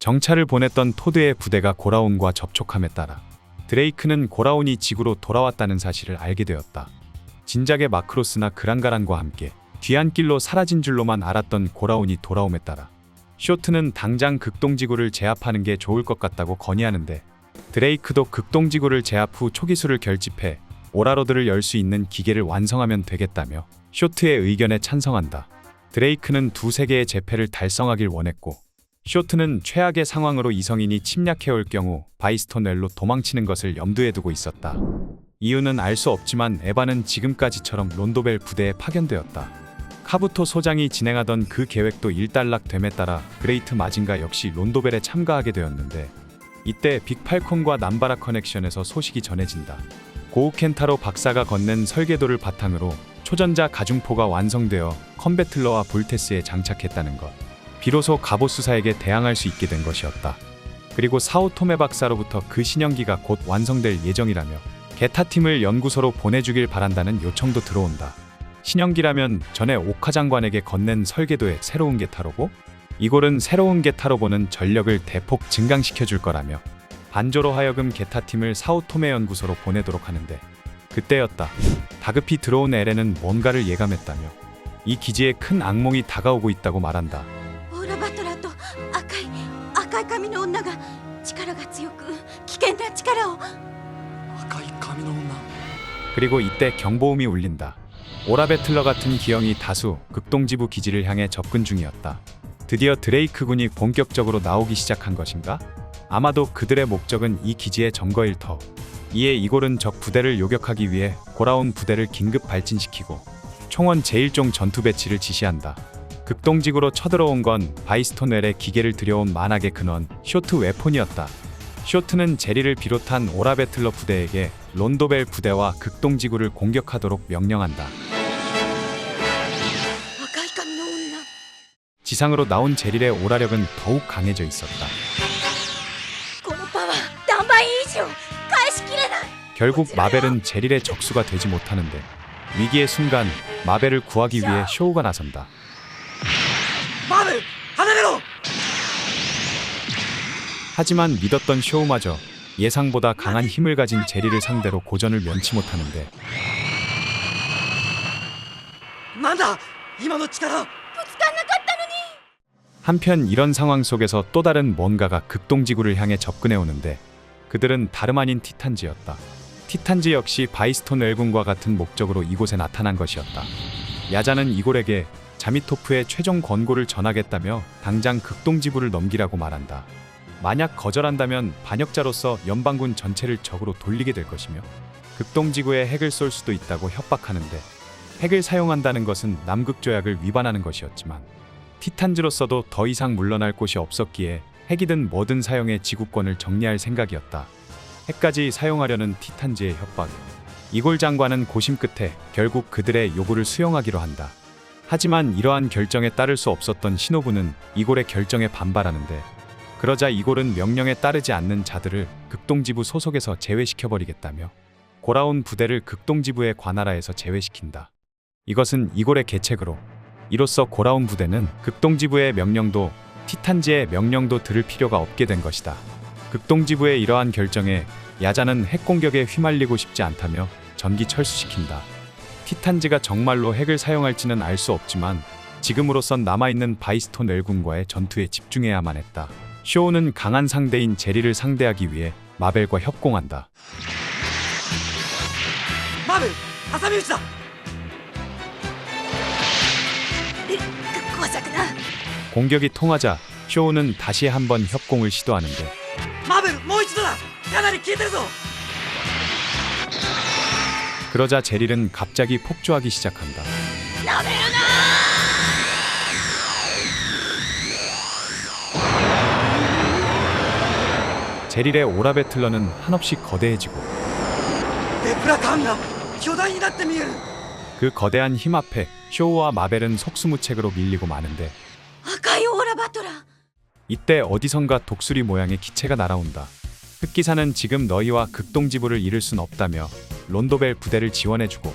정찰을 보냈던 토드의 부대가 고라온과 접촉함에 따라 드레이크는 고라온이 지구로 돌아왔다는 사실을 알게 되었다. 진작에 마크로스나 그랑가란과 함께 뒤안길로 사라진 줄로만 알았던 고라온이 돌아옴에 따라 쇼트는 당장 극동지구를 제압하는 게 좋을 것 같다고 건의하는데, 드레이크도 극동지구를 제압 후 초기술을 결집해 오라로드를 열 수 있는 기계를 완성하면 되겠다며 쇼트의 의견에 찬성한다. 드레이크는 두세 개의 제패를 달성하길 원했고, 쇼트는 최악의 상황으로 이성인이 침략해올 경우 바이스톤웰로 도망치는 것을 염두에 두고 있었다. 이유는 알 수 없지만 에바는 지금까지처럼 론도벨 부대에 파견되었다. 카부토 소장이 진행하던 그 계획도 일단락됨에 따라 그레이트 마징가 역시 론도벨에 참가하게 되었는데, 이때 빅팔콘과 남바라 커넥션에서 소식이 전해진다. 고우켄타로 박사가 건넨 설계도를 바탕으로 초전자 가중포가 완성되어 컨베틀러와 볼테스에 장착했다는 것. 비로소 갑옷 수사에게 대항할 수 있게 된 것이었다. 그리고 사오토메 박사로부터 그 신형기가 곧 완성될 예정이라며 게타팀을 연구소로 보내주길 바란다는 요청도 들어온다. 신형기라면 전에 오카 장관에게 건넨 설계도의 새로운 게타로보? 이골은 새로운 게타로보는 전력을 대폭 증강시켜줄 거라며 반조로 하여금 게타팀을 사오토메 연구소로 보내도록 하는데, 그때였다. 다급히 들어온 에렌은 뭔가를 예감했다며 이 기지에 큰 악몽이 다가오고 있다고 말한다. オーラバトラと赤い髪の女が力が強く危険な力を。赤い髪の女。 그리고 이때 경보음이 울린다. 오라베틀러 같은 기형이 다수 극동지부 기지를 향해 접근 중이었다. 드디어 드레이크 군이 본격적으로 나오기 시작한 것인가? 아마도 그들의 목적은 이 기지의 점거일 터. 이에 이골은 적 부대를 요격하기 위해 고라온 부대를 긴급 발진시키고 총원 제1종 전투 배치를 지시한다. 극동지구로 쳐들어온 건 바이스톤웰의 기계를 들여온 만악의 근원 쇼트 웨폰이었다. 쇼트는 제리를 비롯한 오라베틀러 부대에게 론도벨 부대와 극동지구를 공격하도록 명령한다. 赤い髪の女。 지상으로 나온 제릴의 오라력은 더욱 강해져 있었다. このパワー何倍以上返しきれない。 결국 마벨은 제릴의 적수가 되지 못하는데, 위기의 순간 마벨을 구하기 위해 쇼우가 나선다. マーベル離れろ。 하지만 믿었던 쇼우마저 예상보다 강한 힘을 가진 제리를 상대로 고전을 면치 못하는데, なんだ今の力。 ぶつかんなかったのに。 한편 이런 상황 속에서 또 다른 뭔가가 극동지구를 향해 접근해 오는데, 그들은 다름 아닌 티탄즈였다. 티탄즈 역시 바이스톤 웰군과 같은 목적으로 이곳에 나타난 것이었다. 야자는 이골에게 자미토프의 최종 권고를 전하겠다며 당장 극동지구를 넘기라고 말한다. 만약 거절한다면 반역자로서 연방군 전체를 적으로 돌리게 될 것이며 극동지구에 핵을 쏠 수도 있다고 협박하는데, 핵을 사용한다는 것은 남극조약을 위반하는 것이었지만 티탄즈로서도 더 이상 물러날 곳이 없었기에 핵이든 뭐든 사용해 지구권을 정리할 생각이었다. 핵까지 사용하려는 티탄즈의 협박. 이골 장관은 고심 끝에 결국 그들의 요구를 수용하기로 한다. 하지만 이러한 결정에 따를 수 없었던 시노부는 이골의 결정에 반발하는데, 그러자 이골은 명령에 따르지 않는 자들을 극동지부 소속에서 제외시켜버리겠다며 고라온 부대를 극동지부의 관할하에서 제외시킨다. 이것은 이골의 계책으로, 이로써 고라온 부대는 극동지부의 명령도 티탄즈의 명령도 들을 필요가 없게 된 것이다. 극동지부의 이러한 결정에 야자는 핵공격에 휘말리고 싶지 않다며 전기 철수시킨다. 티탄즈가 정말로 핵을 사용할지는 알 수 없지만 지금으로선 남아있는 바이스톤 웰군과의 전투에 집중해야만 했다. 쇼우는 강한 상대인 제리를 상대하기 위해 마벨과 협공한다. マーベル挟み撃ちだ。 工作な。 공격이 통하자 쇼우는 다시 한번 협공을 시도하는데, マーベルもう一度だ。かなり効いてるぞ。 그러자 제릴은 갑자기 폭주하기 시작한다. なめるな。 제릴의 오라베틀러는 한없이 거대해지고 デプラカーンが巨大になって見える。 그 거대한 힘 앞에 쇼우와 마벨은 속수무책으로 밀리고 마는데, 赤いオーラバトラ。 이때 어디선가 독수리 모양의 기체가 날아온다. 흑기사는 지금 너희와 극동지부를 이룰 순 없다며 론도벨 부대를 지원해주고,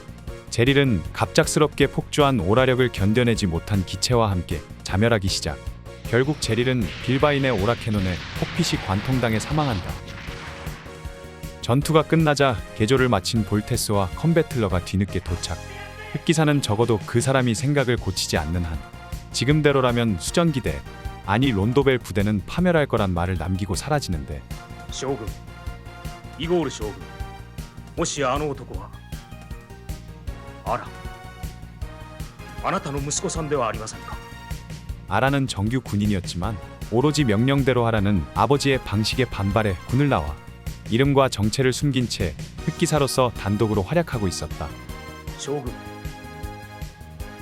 제릴은 갑작스럽게 폭주한 오라력을 견뎌내지 못한 기체와 함께 자멸하기 시작. 결국 제릴은 빌바인의 오라케논에 폭핏이 관통당해 사망한다. 전투가 끝나자 개조를 마친 볼테스와 컨베틀러가 뒤늦게 도착. 흑기사는 적어도 그 사람이 생각을 고치지 않는 한 지금대로라면 수전기대, 아니 론도벨 부대는 파멸할 거란 말을 남기고 사라지는데 将軍イゴール将軍もしあの男はあらあなたの息子さんではありませんか 아라는 정규 군인이었지만 오로지 명령대로 하라는 아버지의 방식에 반발해 군을 나와 이름과 정체를 숨긴 채 흑기사로서 단독으로 활약하고 있었다. 将軍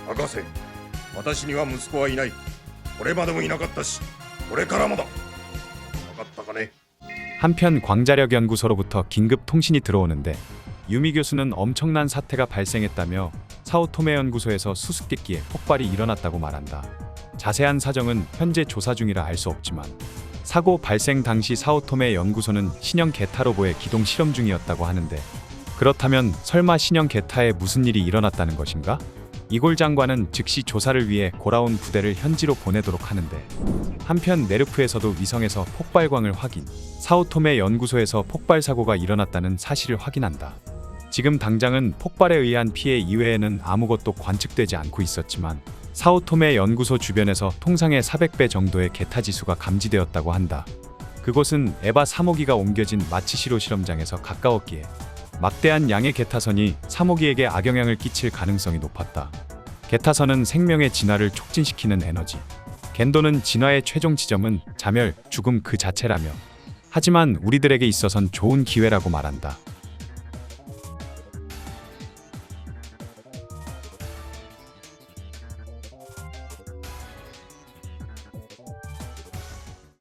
博士、私には息子はいない。これまでもいなかったし、これからもだ。分かったかね。 한편 광자력 연구소로부터 긴급 통신이 들어오는데 유미 교수는 엄청난 사태가 발생했다며 사오토메 연구소에서 수수께끼에 폭발이 일어났다고 말한다. 자세한 사정은 현재 조사 중이라 알 수 없지만 사고 발생 당시 사오토메 연구소는 신형 게타 로보의 기동 실험 중이었다고 하는데 그렇다면 설마 신형 게타에 무슨 일이 일어났다는 것인가? 이골 장관은 즉시 조사를 위해 고라온 부대를 현지로 보내도록 하는데 한편 네르프에서도 위성에서 폭발광을 확인, 사오토메 연구소에서 폭발 사고가 일어났다는 사실을 확인한다. 지금 당장은 폭발에 의한 피해 이외에는 아무것도 관측되지 않고 있었지만 사오토메 연구소 주변에서 통상의 400배 정도의 게타 지수가 감지되었다고 한다. 그곳은 에바 3호기가 옮겨진 마치시로 실험장에서 가까웠기에 막대한 양의 게타선이 3호기에게 악영향을 끼칠 가능성이 높았다. 게타선은 생명의 진화를 촉진시키는 에너지. 겐도는 진화의 최종 지점은 자멸, 죽음 그 자체라며 하지만 우리들에게 있어선 좋은 기회라고 말한다.